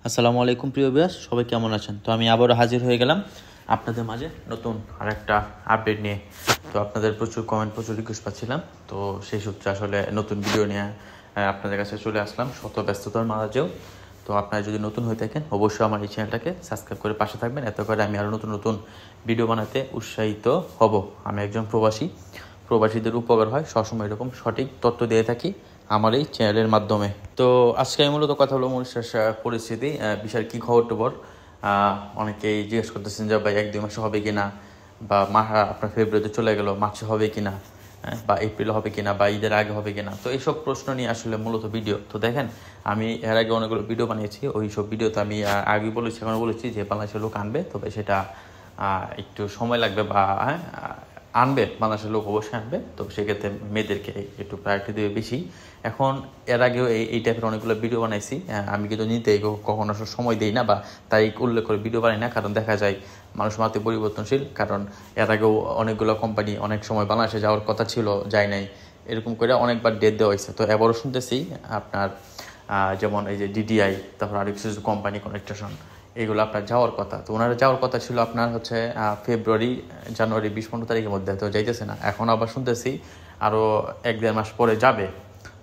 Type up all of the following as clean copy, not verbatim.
আসসালামু আলাইকুম প্রিয় ভিউয়ার্স, সবাই কেমন আছেন? তো আমি আবারও হাজির হয়ে গেলাম আপনাদের মাঝে নতুন আরেকটা আপডেট নিয়ে। তো আপনাদের প্রচুর কমেন্ট, প্রচুর রিকোয়েস্ট পাচ্ছিলাম, তো সেই সূত্রে আসলে নতুন ভিডিও নিয়ে আপনাদের কাছে চলে আসলাম শত ব্যস্ততার মাঝেও। তো আপনারা যদি নতুন হয়ে থাকেন অবশ্যই আমার এই চ্যানেলটাকে সাবস্ক্রাইব করে পাশে থাকবেন, এত করে আমি আরও নতুন নতুন ভিডিও বানাতে উৎসাহিত হব। আমি একজন প্রবাসীদের উপকার হয় সবসময় এরকম সঠিক তথ্য দিয়ে থাকি আমার এই চ্যানেলের মাধ্যমে। তো আজকে আমি মূলত কথা হলো মরিশাস পরিস্থিতি বিশাল কী খবর টবর। অনেকেই জিজ্ঞেস করতেছেন যে ভাই 1-2 মাসে হবে কিনা, বা আপনার ফেব্রুয়ারিতে চলে গেল, মার্চে হবে কিনা, বা এপ্রিলে হবে কিনা, বা ঈদের আগে হবে কিনা। তো এইসব প্রশ্ন নিয়ে আসলে মূলত ভিডিও। তো দেখেন, আমি এর আগে অনেকগুলো ভিডিও বানিয়েছি, ওই সব ভিডিওতে আমি আগে বলেছি, এখন বলেছি যে বাংলাদেশের লোক আনবে, তবে সেটা একটু সময় লাগবে, বা আনবে, বাংলাদেশের লোক অবশ্যই আনবে। তো সেক্ষেত্রে মেয়েদেরকে একটু প্রায়োরিটি দেবে বেশি। এখন এর আগেও এই টাইপের অনেকগুলো ভিডিও বানাইছি, আমি কিন্তু নিতে কখনো সময় দিই না বা তারিখ উল্লেখ করে ভিডিও বানাই না, কারণ দেখা যায় মানুষ মাত্র পরিবর্তনশীল। কারণ এর আগেও অনেকগুলো কোম্পানি অনেক সময় বাংলাদেশে যাওয়ার কথা ছিল, যায় নাই, এরকম করে অনেকবার ডেট দেওয়া হয়েছে। তো এবারও শুনতেছি আপনার যেমন এই যে ডিডিআই, তারপর আরও কিছু কোম্পানি কানেকশন, এগুলো আপনার যাওয়ার কথা। তো ওনারা যাওয়ার কথা ছিল আপনার হচ্ছে ফেব্রুয়ারি, জানুয়ারি 20-15 তারিখের মধ্যে, তো যাইতেছে না। এখন আবার শুনতেছি আরও 1-1.5 মাস পরে যাবে।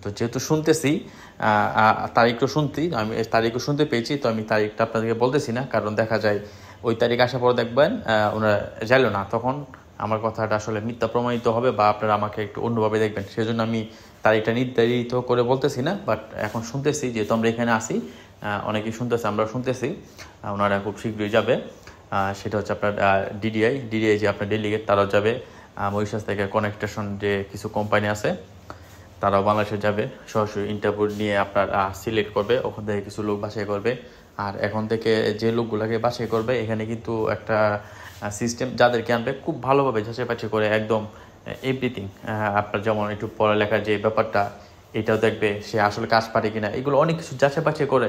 তো যেহেতু শুনতেছি, তারিখও শুনতে পেয়েছি, তো আমি তারিখটা আপনাদেরকে বলতেছি না, কারণ দেখা যায় ওই তারিখ আসার পর দেখবেন ওনারা যাইলো না, তখন আমার কথাটা আসলে মিথ্যা প্রমাণিত হবে, বা আপনারা আমাকে একটু অন্যভাবে দেখবেন। সেজন্য আমি তারিখটা নির্ধারিত করে বলতেছি না, বাট এখন শুনতেছি যেহেতু আমরা এখানে আসি, অনেকেই শুনতেছে, আমরা শুনতেছি ওনারা খুব শীঘ্রই যাবে। সেটা হচ্ছে আপনার ডিডিআই যে আপনার ডেলিগেট, তারাও যাবে। মরিশাস থেকে কানেকশন যে কিছু কোম্পানি আছে তারাও বাংলাদেশে যাবে, সরাসরি ইন্টারভিউ নিয়ে আপনার সিলেক্ট করবে, ওখান থেকে কিছু লোক বাছাই করবে। আর এখন থেকে যে লোকগুলোকে বাছাই করবে, এখানে কিন্তু একটা সিস্টেম, যাদেরকে আনবে খুব ভালোভাবে যাচাই বাছাই করে, একদম এভরিথিং, আপনার যেমন একটু পড়ালেখার যে ব্যাপারটা, এটাও দেখবে সে আসলে কাজ পারে কিনা, এগুলো অনেক কিছু যাচাই বাছাই করে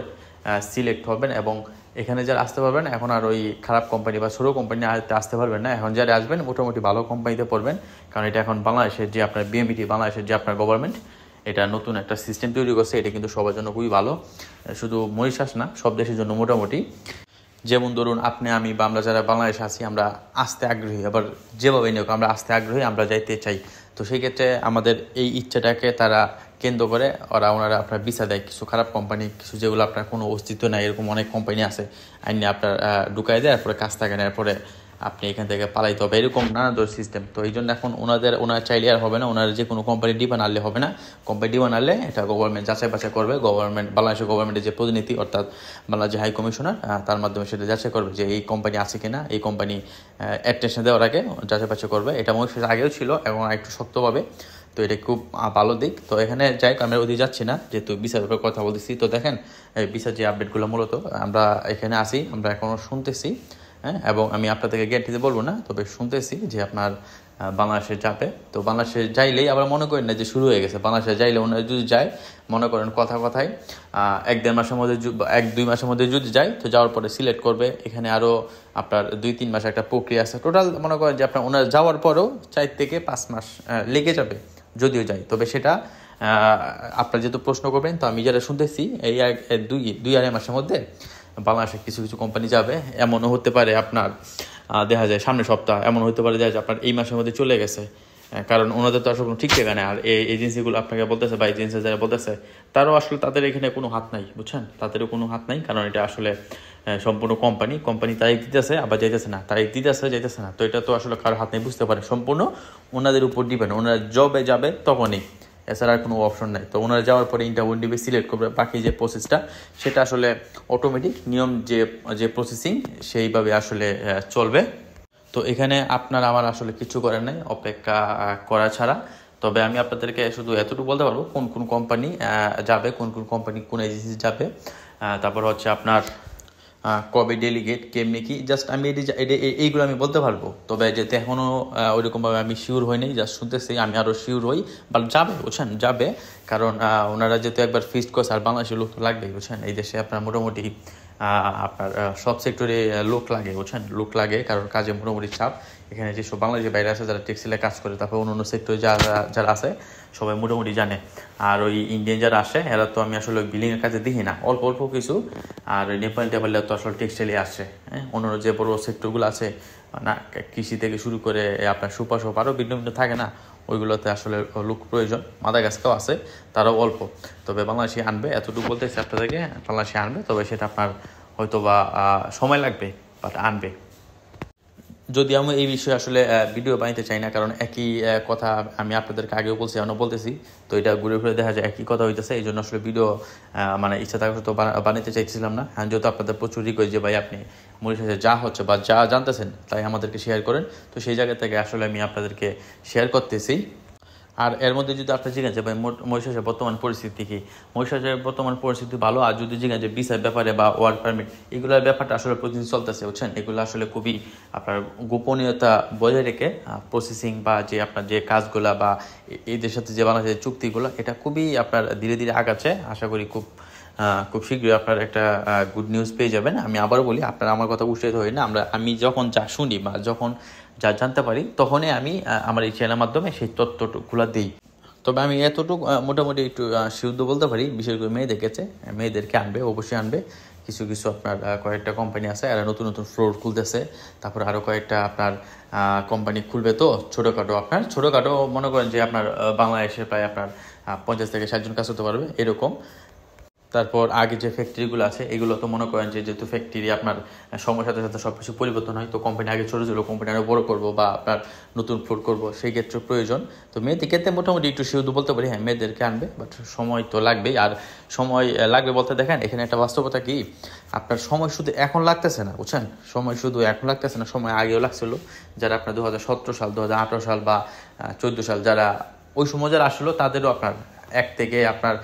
সিলেক্ট হবেন। এবং এখানে যারা আসতে পারবেন, এখন আর ওই খারাপ কোম্পানি বা ছোটো কোম্পানি আসতে পারবেন না। এখন যারা আসবেন মোটামুটি ভালো কোম্পানিতে পড়বেন, কারণ এটা এখন বাংলাদেশের যে আপনার বিএমইটি, বাংলাদেশের যে আপনার গভর্নমেন্ট, এটা নতুন একটা সিস্টেম তৈরি করছে। এটা কিন্তু সবার জন্য খুবই ভালো, শুধু মরিশাস না, সব দেশের জন্য মোটামুটি। যেমন ধরুন আপনি, আমি বা আমরা যারা বাংলাদেশে আছি, আমরা আসতে আগ্রহী, আবার যেভাবে নিয়োগ আমরা আসতে আগ্রহী, আমরা যাইতে চাই। তো সেই ক্ষেত্রে আমাদের এই ইচ্ছাটাকে তারা কেন্দ্র করে ওনারা আপনার ভিসা দেয়। কিছু খারাপ কোম্পানি, কিছু যেগুলো আপনার কোনো অস্তিত্ব নাই, এরকম অনেক কোম্পানি আছে, আইনে আপনার ঢুকাই দেয়, এরপরে কাজ থাকে না, এরপরে আপনি এখান থেকে পালাইতে হবে, এরকম নানা ধরনের সিস্টেম। তো এই জন্য এখন ওনারা চাইলে আর হবে না, ওনারা যে কোনো কোম্পানি ডিমান্ড আনলে হবে না। কোম্পানি ডিমান্ড আনলে এটা গভর্নমেন্ট যাচাই বাছাই করবে, বাংলাদেশের গভর্নমেন্টের যে প্রতিনিধি, অর্থাৎ বাংলাদেশের হাই কমিশনার, তার মাধ্যমে সেটা যাচাই করবে যে এই কোম্পানি আছে কিনা, এই কোম্পানি অ্যাটেনশন দেওয়ার আগে যাচাই বাছাই করবে। এটা মনে আগেও ছিল, এবং একটু শক্তভাবে। তো এটা খুব ভালো দিক। তো এখানে যাই, আমি ওদিকে যাচ্ছি না, যেহেতু ভিসার ব্যাপারে কথা বলতেছি। তো দেখেন, ভিসার যে আপডেটগুলো মূলত আমরা এখানে আসি, আমরা এখনও শুনতেছি, এবং আমি আপনাদেরকে গ্যারান্টিতে বলবো না, তবে শুনতেছি যে আপনার বাংলাদেশে যাবে। তো বাংলাদেশে যাইলেই আবার মনে করেন না যে শুরু হয়ে গেছে। বাংলাদেশে যাইলে ওনারা যদি যায়, মনে করেন কথায় 1-1.5 মাসের মধ্যে, 1-2 মাসের মধ্যে যদি যায়, তো যাওয়ার পরে সিলেক্ট করবে। এখানে আরও আপনার 2-3 মাস একটা প্রক্রিয়া আছে। টোটাল মনে করেন যে আপনার ওনারা যাওয়ার পরেও 4 থেকে 5 মাস লেগে যাবে যদিও যায়। তবে সেটা আপনার যেহেতু প্রশ্ন করবেন, তো আমি যারা শুনতেছি এই 2-2.5 মাসের মধ্যে বাংলাদেশে কিছু কিছু কোম্পানি যাবে। এমনও হতে পারে আপনার দেখা যায় সামনের সপ্তাহ, এমন হতে পারে যে আপনার এই মাসের মধ্যে চলে গেছে, কারণ ওনাদের তো আসলে কোনো ঠিক ঠিকানা নেই। আর এই এজেন্সিগুলো আপনাকে বলতেছে, বা এজেন্সি যারা বলতেছে, তারও আসলে তাদের এখানে কোনো হাত নাই, বুঝছেন, তাদেরও কোনো হাত নাই, কারণ এটা আসলে সম্পূর্ণ কোম্পানি তারিখ দিতেছে, আবার যাইতেছে না, তারিখ যাইতেছে না। তো এটা তো আসলে কারো হাত নেই, বুঝতে পারে, সম্পূর্ণ ওনাদের উপর ডিপেন্ড। ওনারা জবে যাবে তখনই, এছাড়া আর কোনো অপশন নাই। তো ওনারা যাওয়ার পরে ইন্টারভিউ দিবে, সিলেক্ট করবে, বাকি যে প্রসেসটা সেটা আসলে অটোমেটিক নিয়ম, যে প্রসেসিং সেইভাবে আসলে চলবে। তো এখানে আপনার আমার আসলে কিছু করার নেই, অপেক্ষা করা ছাড়া। তবে আমি আপনাদেরকে শুধু এতটুকু বলতে পারবো কোন কোন কোম্পানি যাবে, কোন কোন কোম্পানি কোন এজেন্সি যাবে, তারপর হচ্ছে আপনার কবে ডেলিগেট, কেমনি কি, জাস্ট আমি এইগুলো আমি বলতে পারবো। তবে যেতে এখনও ওইরকমভাবে আমি শিওর হই নাই, জাস্ট শুনতেছি, আমি আরও শিওর হই, বা যাবে, বুঝছেন, যাবে। কারণ ওনারা যেহেতু একবার ফিক্সড করছে, আর বাংলাদেশের লোক তো লাগবেই, বুঝছেন। এই দেশে আপনার মোটামুটি আপনার সব সেক্টরে লোক লাগে, বুঝছেন, লোক লাগে, কারণ কাজে মোটামুটি চাপ। এখানে যেসব বাংলাদেশের বাইরে আছে যারা টেক্সটাইলে কাজ করে, তারপর অন্য সেক্টরে যারা আছে সবাই মোটামুটি জানে। আর ওই ইন্ডিয়ান যারা আসে এরা তো আমি আসলে বিল্ডিংয়ের কাজে দেখি না, অল্প অল্প কিছু। আর ওই নেপাল টেপালে তো আসলে টেক্সটাইলে আসে। হ্যাঁ, অন্য যে বড় সেক্টরগুলো আছে না, কৃষি থেকে শুরু করে আপনার সুপার শপ আরও ভিন্ন ভিন্ন থাকে না, ওইগুলোতে আসলে লোক প্রয়োজন। মাদাগাস্কারও আছে, তারাও অল্প। তবে বাংলাদেশি আনবে, এতটুকু বলতেছে আপনাদেরকে, বাংলাদেশি আনবে, তবে সেটা আপনার হয়তো বা সময় লাগবে, বাট আনবে। যদি আমি এই বিষয়ে আসলে ভিডিও বানাতে চাই না, কারণ একই কথা আমি আপনাদেরকে আগেও বলছি, এখনও বলতেছি, তো এটা ঘুরে ঘুরে দেখা যায় একই কথা হইতেছে। এই জন্য আসলে ভিডিও মানে ইচ্ছা থাকা তো বানাতে চাইছিলাম না। যেহেতু আপনাদের প্রচুর রিকোয়েস্ট যে ভাই আপনি মরিশাসে যা হচ্ছে বা যা জানতেছেন তাই আমাদেরকে শেয়ার করেন, তো সেই জায়গা থেকে আসলে আমি আপনাদেরকে শেয়ার করতেছি। আর এর মধ্যে যদি আপনি জিজ্ঞাসা যে ভাই মরিশাসের বর্তমান পরিস্থিতি কি, মরিশাসের বর্তমান পরিস্থিতি ভালো। আর যদি জিজ্ঞাসা যে ভিসার ব্যাপারে বা ওয়ার্ক পারমিট, এগুলোর ব্যাপারটা আসলে প্রতিদিন চলতেছে, বুঝছেন। এগুলো আসলে খুবই আপনার গোপনীয়তা বজায় রেখে প্রসেসিং বা যে আপনার যে কাজগুলা বা এদের সাথে যে বাংলাদেশের চুক্তিগুলো, এটা খুবই আপনার ধীরে ধীরে আগাচ্ছে। আশা করি খুব শীঘ্রই আপনার একটা গুড নিউজ পেয়ে যাবেন। আমি আবারও বলি, আপনারা আমার কথা উৎসাহিত হই না, আমি যখন যা শুনি বা যখন যা জানতে পারি তখনই আমি আমার এই চ্যানেলের মাধ্যমে সেই তথ্যগুলো দিই। তবে আমি এতটুকু মোটামুটি একটু শুদ্ধ বলতে পারি, বিশেষ করে মেয়েদেরকে আনবে, অবশ্যই আনবে। কিছু কিছু আপনার কয়েকটা কোম্পানি আছে, এরা নতুন নতুন ফ্লোর খুলতেছে। তারপর আরও কয়েকটা আপনার কোম্পানি খুলবে। তো ছোটোখাটো মনে করেন যে আপনার বাংলাদেশে প্রায় আপনার 50 থেকে 60 জন কাজ করতে পারবে এরকম। তারপর আগে যে ফ্যাক্টরিগুলো আছে এগুলো তো মনে করেন যে যেহেতু ফ্যাক্টরি আপনার সময়ের সাথে সাথে সব কিছু পরিবর্তন হয়, তো কোম্পানি আগে ছোটো ছিল, কোম্পানি আরও বড়ো করবো বা আপনার নতুন ফ্লোর করবো, সেই ক্ষেত্রে প্রয়োজন। তো মেয়েদেরকে মোটামুটি একটু শুধু বলতে পারি, হ্যাঁ মেয়েদেরকে আনবে, বাট সময় তো লাগবেই। আর সময় লাগবে বলতে দেখেন এখানে একটা বাস্তবতা কি, আপনার সময় শুধু এখন লাগতেছে না, বুঝছেন। সময় শুধু এখন লাগতেছে না, সময় আগেও লাগছিল। যারা আপনার 2017 সাল, 2018 সাল বা 14 সাল যারা ওই সময় যারা আসলো, তাদেরও আপনার 1 থেকে আপনার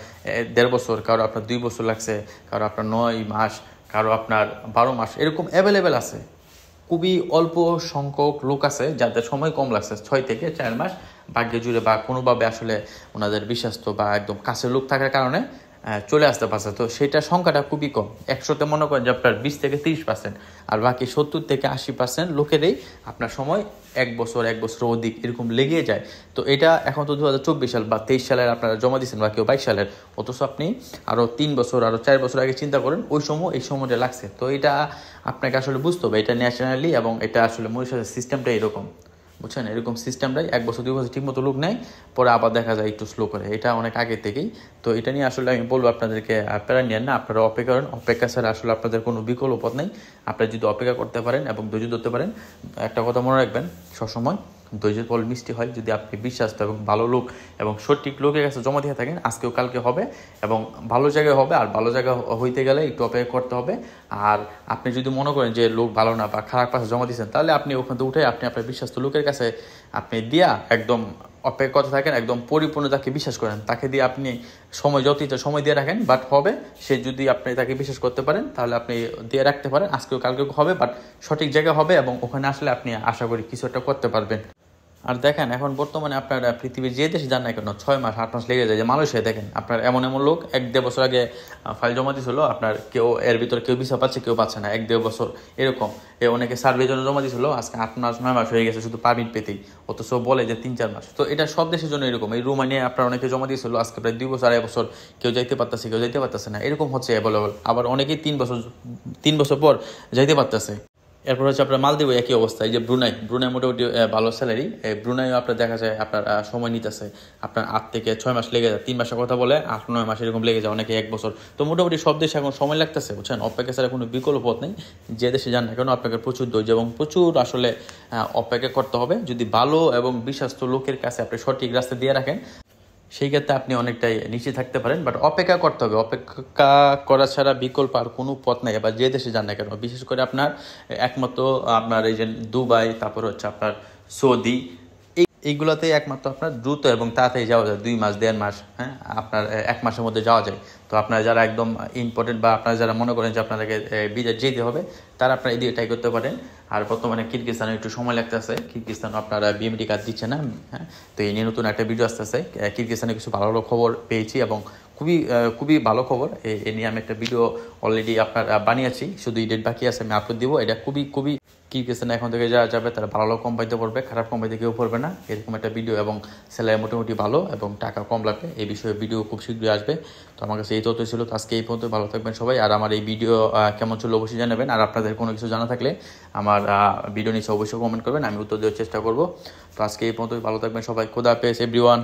1.5 বছর, কারো আপনার 2 বছর লাগছে, কারো আপনার 9 মাস, কারো আপনার 12 মাস, এরকম অ্যাভেলেবেল আছে। খুবই অল্প সংখ্যক লোক আছে যাদের সময় কম লাগছে, 6 থেকে 4 মাস ভাগ্যে জুড়ে বা কোনোভাবে আসলে ওনাদের বিশ্বাস্ত বা একদম কাছের লোক থাকার কারণে চলে আসতে পারছে। তো সেটা সংখ্যাটা খুবই কম। 100তে মনে করেন যে আপনার 20 থেকে 30%, আর বাকি 70 থেকে 80% লোকেরই আপনার সময় 1 বছর, 1 বছর অধিক এরকম লেগে যায়। তো এটা এখন তো 2024 সাল বা 23 সালের আপনারা জমা দিচ্ছেন, বা কেউ 22 সালের, অথচ আপনি আরও 3 বছর, আরও 4 বছর আগে চিন্তা করেন ওই সময় এই সময়টা লাগছে। তো এটা আপনাকে আসলে বুঝতে হবে, এটা ন্যাশনালি, এবং এটা আসলে মরিশাসের সিস্টেমটা এরকম, বুঝছেন। এরকম সিস্টেমটাই 1 বছর 2 বছর ঠিক মতো লোক নেয়, পরে আবার দেখা যায় একটু স্লো করে, এটা অনেক আগে থেকেই। তো এটা নিয়ে আসলে আমি বলবো আপনাদেরকে প্যারা নিয়েন না, আপনারা অপেক্ষা করেন। অপেক্ষা ছাড়া আসলে আপনাদের কোনো বিকল্প পথ নেই। আপনারা যদি অপেক্ষা করতে পারেন এবং ধৈর্য ধরতে পারেন, একটা কথা মনে রাখবেন সবসময়, ধৈর্যের ফল মিষ্টি হয়। যদি আপনি বিশ্বাস্ত এবং ভালো লোক এবং সঠিক লোকের কাছে জমা দিয়ে থাকেন, আজকেও কালকে হবে এবং ভালো জায়গায় হবে। আর ভালো জায়গা হইতে গেলে একটু অপেক্ষা করতে হবে। আর আপনি যদি মনে করেন যে লোক ভালো না বা খারাপ কাছে জমা দিচ্ছেন, তাহলে আপনি ওখান থেকে উঠে আপনি আপনার বিশ্বাস্ত লোকের কাছে আপনি দিয়া একদম অপেক্ষা করতে থাকেন, একদম পরিপূর্ণ তাকে বিশ্বাস করেন, তাকে দিয়ে আপনি সময় যত ইচ্ছা সময় দিয়ে রাখেন, বাট হবে। সে যদি আপনি তাকে বিশ্বাস করতে পারেন তাহলে আপনি দিয়ে রাখতে পারেন, আজকেও কালকেও হবে, বাট সঠিক জায়গায় হবে এবং ওখানে আসলে আপনি আশা করি কিছু একটা করতে পারবেন। আর দেখেন এখন বর্তমানে আপনার পৃথিবীর যে দেশে যান না কেন 6 মাস 8 মাস লেগে যায়। যে মালয়েশিয়া দেখেন, আপনার এমন লোক 1-1.5 বছর আগে ফাইল জমা দিয়েছিল, আপনার কেউ এর ভিতরে কেউ ভিসা পাচ্ছে, কেউ পাচ্ছে না, 1-1.5 বছর এরকম। অনেকে সার্ভের জন্য জমা দিয়েছিল, আজকে 8 মাস 9 মাস হয়ে গেছে শুধু পারমিট পেতেই, অথচ বলে যে 3-4 মাস। তো এটা সব দেশের জন্য এরকম। এই রোমানিয়া আপনার অনেকে জমা দিয়েছিল, আজকে প্রায় 2 বছর 2.5 বছর কেউ যাইতে পারতেছে, কেউ যাইতে পারতেছে না, এরকম হচ্ছে অ্যাভেলেবল। আবার অনেকেই 3 বছর পর যাইতে পারতেছে। এরপর হচ্ছে আপনার মালদ্বীপ একই অবস্থা। এই যে ব্রুনাই মোটামুটি ভালো স্যালারি। ব্রুনাইও আপনার দেখা যায় আপনার সময় নিতেছে, আপনার 8 থেকে 6 মাস লেগে যায়। 3 মাসের কথা বলে 8-9 মাস এরকম লেগে যায়, অনেকে 1 বছর। তো মোটামুটি সব দেশে এখন সময় লাগতেছে, বুঝছেন। অপেক্ষা ছাড়া কোনো বিকল্প পথ নেই। যে দেশে যান না কেন আপনাকে প্রচুর ধৈর্য এবং প্রচুর আসলে অপেক্ষা করতে হবে। যদি ভালো এবং বিশ্বাস্ত লোকের কাছে আপনি সঠিক রাস্তা দিয়ে রাখেন, সেই ক্ষেত্রে আপনি অনেকটাই নিচে থাকতে পারেন। বাট অপেক্ষা করতে হবে, অপেক্ষা করা ছাড়া বিকল্প আর কোনো পথ নাই। এবার যে দেশে যান না কেন, বিশেষ করে আপনার একমাত্র আপনার এই যে দুবাই, তারপর হচ্ছে আপনার সৌদি, এইগুলোতে একমাত্র আপনার দ্রুত এবং তাড়াতাড়ি যাওয়া যায়, 2 মাস 1.5 মাস, হ্যাঁ আপনার 1 মাসের মধ্যে যাওয়া যায়। তো আপনারা যারা একদম ইম্পর্টেন্ট বা আপনারা যারা মনে করেন যে আপনাদেরকে বিদেশ যেতে হবে, তারা আপনারা এদিকে ট্রাই করতে পারেন। আর বর্তমানে কিরগিজস্তানে একটু সময় লাগতেছে, কিরগিজস্তানে আপনারা বিএমডি কার্ড দিচ্ছে না, হ্যাঁ। তো এই নিয়ে নতুন একটা ভিডিও আসতেছে, কিরগিজস্তানে কিছু ভালো ভালো খবর পেয়েছি এবং খুবই ভালো খবর। এ নিয়ে আমি একটা ভিডিও অলরেডি আপনার বানিয়েছি, শুধু ডেট বাকি আছে, আমি আপলোড দিব। এটা খুবই কিরগিজস্তানে এখন থেকে যারা যাবে তারা ভালো কোম্পানিতে পড়বে, খারাপ কোম্পানিতে কেউ পড়বে না, এরকম একটা ভিডিও। এবং স্যালারি মোটামুটি ভালো এবং টাকা কম লাগবে, এই বিষয়ে ভিডিও খুব শীঘ্রই আসবে। তো আমার কাছে এই তথ্য ছিল। তো আজকে এই পর্যন্ত, ভালো থাকবেন সবাই। আর আমার এই ভিডিও কেমন ছিল অবশ্যই জানাবেন। আর আপনাদের কোনো কিছু জানা থাকলে আমার ভিডিও নিচে অবশ্যই কমেন্ট করবেন, আমি উত্তর দেওয়ার চেষ্টা করব। তো আজকে এই পর্যন্ত, ভালো থাকবেন সবাই। খোদা হাফেজ এভরিওয়ান।